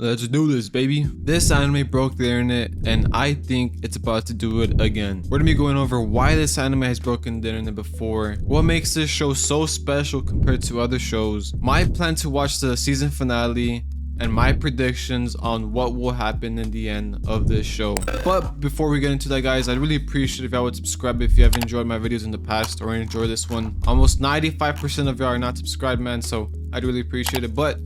Let's do this, baby. This anime broke the internet, and I think it's about to do it again. We're gonna be going over why this anime has broken the internet before, what makes this show so special compared to other shows, my plan to watch the season finale, and my predictions on what will happen in the end of this show. But before we get into that, guys, I'd really appreciate if y'all would subscribe if you have enjoyed my videos in the past or enjoy this one. Almost 95% of y'all are not subscribed, man, so I'd really appreciate it. But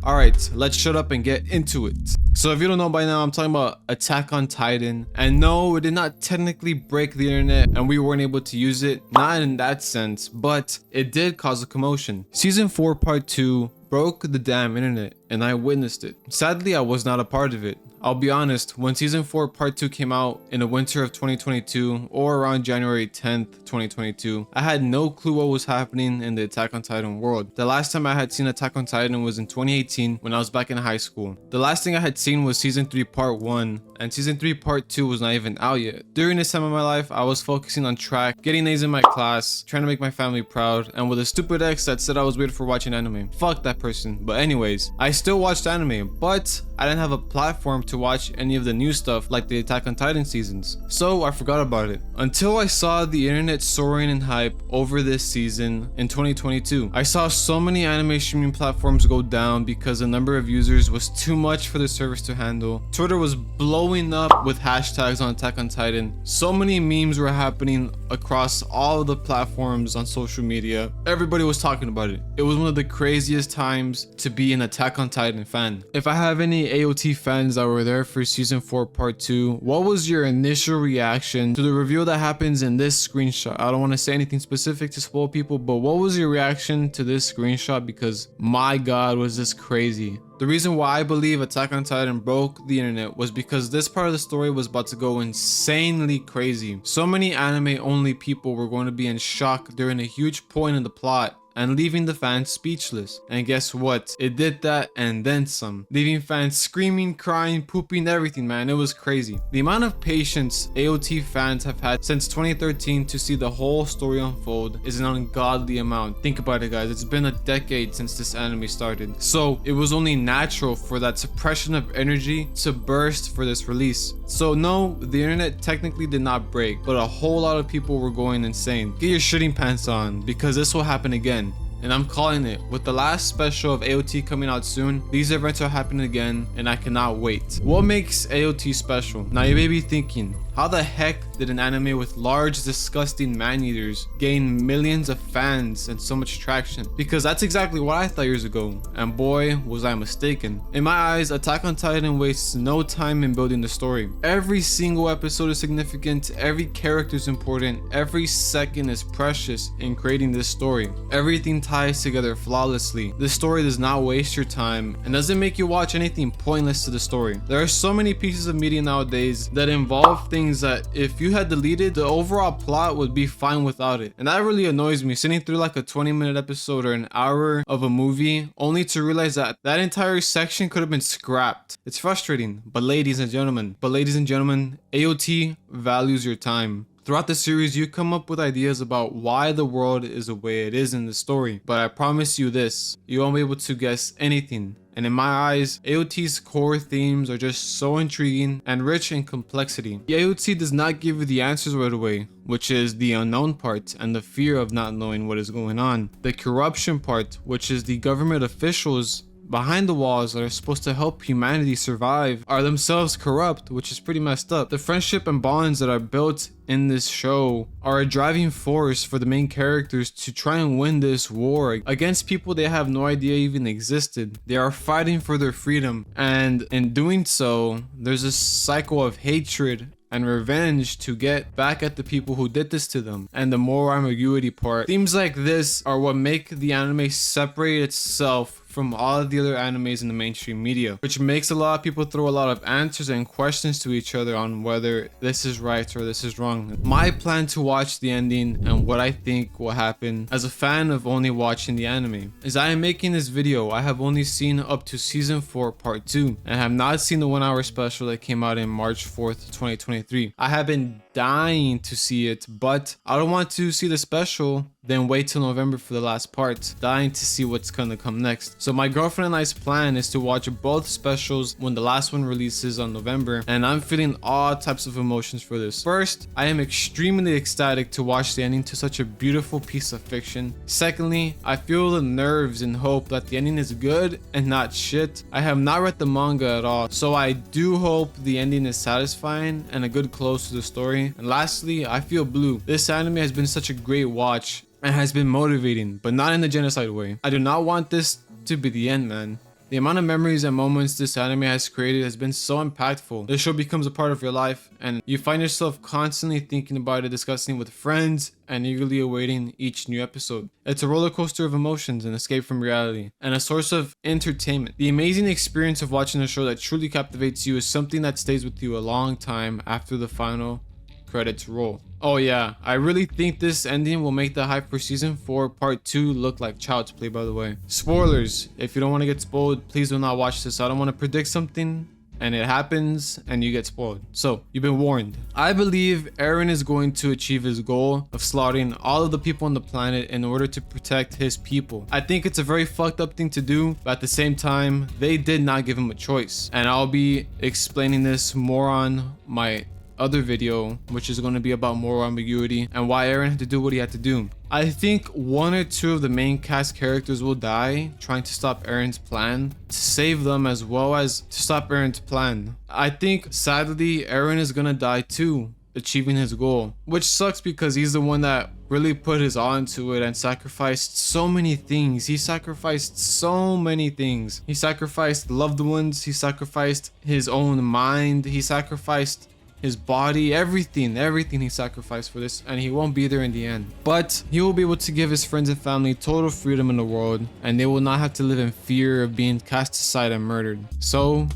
alright, let's shut up and get into it. So if you don't know by now, I'm talking about Attack on Titan. And no, it did not technically break the internet and we weren't able to use it. Not in that sense, but it did cause a commotion. Season 4 Part 2 broke the damn internet and I witnessed it. Sadly, I was not a part of it. I'll be honest, when Season 4 Part 2 came out in the winter of 2022 or around January 10th, 2022, I had no clue what was happening in the Attack on Titan world. The last time I had seen Attack on Titan was in 2018 when I was back in high school. The last thing I had seen was Season 3 Part 1 and Season 3 Part 2 was not even out yet. During this time of my life, I was focusing on track, getting A's in my class, trying to make my family proud, and with a stupid ex that said I was weird for watching anime. Fuck that person. But anyways, I still watched anime, but I didn't have a platform to watch any of the new stuff like the Attack on Titan seasons, so I forgot about it until I saw the internet soaring in hype over this season in 2022. I saw so many anime streaming platforms go down because the number of users was too much for the service to handle. Twitter was blowing up with hashtags on Attack on Titan. So many memes were happening across all of the platforms on social media. Everybody was talking about it. It was one of the craziest times to be an Attack on Titan fan. If I have any AOT fans that were there for Season 4 Part 2, what was your initial reaction to the reveal that happens in this screenshot? I don't want to say anything specific to spoil people, but what was your reaction to this screenshot? Because my god, was this crazy. The reason why I believe Attack on Titan broke the internet was because this part of the story was about to go insanely crazy. So many anime only people were going to be in shock during a huge point in the plot and leaving the fans speechless. And guess what? It did that and then some, leaving fans screaming, crying, pooping, everything, man. It was crazy. The amount of patience AOT fans have had since 2013 to see the whole story unfold is an ungodly amount. Think about it, guys. It's been a decade since this anime started, so it was only natural for that suppression of energy to burst for this release. So no, the internet technically did not break, but a whole lot of people were going insane. Get your shitting pants on, because this will happen again. And I'm calling it. With the last special of AOT coming out soon, these events are happening again and I cannot wait. What makes AOT special? Now you may be thinking, how the heck did an anime with large disgusting man-eaters gain millions of fans and so much traction? Because that's exactly what I thought years ago, and boy was I mistaken. In my eyes, Attack on Titan wastes no time in building the story. Every single episode is significant, every character is important, every second is precious in creating this story. Everything ties together flawlessly. This story does not waste your time and doesn't make you watch anything pointless to the story. There are so many pieces of media nowadays that involve things that if you had deleted, the overall plot would be fine without it. And that really annoys me, sitting through like a 20-minute episode or an hour of a movie only to realize that that entire section could have been scrapped. It's frustrating, but ladies and gentlemen, AOT values your time. Throughout the series, you come up with ideas about why the world is the way it is in the story, but I promise you this, you won't be able to guess anything. And in my eyes, AOT's core themes are just so intriguing and rich in complexity. The AOT does not give you the answers right away, which is the unknown part and the fear of not knowing what is going on. The corruption part, which is the government officials behind the walls that are supposed to help humanity survive, are themselves corrupt, which is pretty messed up. The friendship and bonds that are built in this show are a driving force for the main characters to try and win this war against people they have no idea even existed. They are fighting for their freedom, and in doing so, there's a cycle of hatred and revenge to get back at the people who did this to them. And the moral ambiguity part, themes like this are what make the anime separate itself from all of the other animes in the mainstream media, which makes a lot of people throw a lot of answers and questions to each other on whether this is right or this is wrong. My plan to watch the ending and what I think will happen as a fan of only watching the anime is I am making this video. I have only seen up to Season 4 Part 2 and have not seen the 1 hour special that came out in March 4th, 2023. I have been dying to see it, but I don't want to see the special then wait till November for the last part, dying to see what's gonna come next. So my girlfriend and I's plan is to watch both specials when the last one releases on November, and I'm feeling all types of emotions for this. First, I am extremely ecstatic to watch the ending to such a beautiful piece of fiction. Secondly, I feel the nerves and hope that the ending is good and not shit. I have not read the manga at all, so I do hope the ending is satisfying and a good close to the story. And lastly, I feel blue. This anime has been such a great watch and has been motivating, but not in the genocide way. I do not want this to be the end, man. The amount of memories and moments this anime has created has been so impactful. This show becomes a part of your life, and you find yourself constantly thinking about it, discussing with friends, and eagerly awaiting each new episode. It's a roller coaster of emotions and escape from reality, and a source of entertainment. The amazing experience of watching a show that truly captivates you is something that stays with you a long time after the final credits roll. Oh yeah, I really think this ending will make the hype for season 4 part 2 look like child's play, by the way. Spoilers, if you don't want to get spoiled, please do not watch this. I don't want to predict something and it happens and you get spoiled. So you've been warned. I believe Eren is going to achieve his goal of slaughtering all of the people on the planet in order to protect his people. I think it's a very fucked up thing to do, but at the same time, they did not give him a choice. And I'll be explaining this more on my other video, which is going to be about moral ambiguity and why Eren had to do what he had to do. I think one or two of the main cast characters will die trying to stop Eren's plan, to save them as well as to stop Eren's plan. I think sadly Eren is gonna die too, achieving his goal, which sucks because he's the one that really put his all into it and sacrificed so many things. He sacrificed so many things. He sacrificed loved ones, he sacrificed his own mind, he sacrificed his body, everything he sacrificed for this, and he won't be there in the end. But he will be able to give his friends and family total freedom in the world, and they will not have to live in fear of being cast aside and murdered. So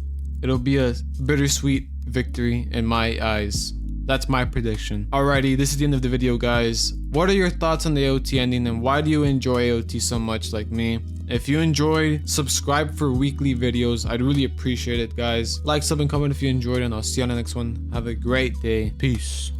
it'll be a bittersweet victory in my eyes. That's my prediction. Alrighty, this is the end of the video, guys. What are your thoughts on the AOT ending, and why do you enjoy AOT so much like me? If you enjoyed, subscribe for weekly videos. I'd really appreciate it, guys. Like, sub, and comment if you enjoyed, and I'll see you on the next one. Have a great day. Peace.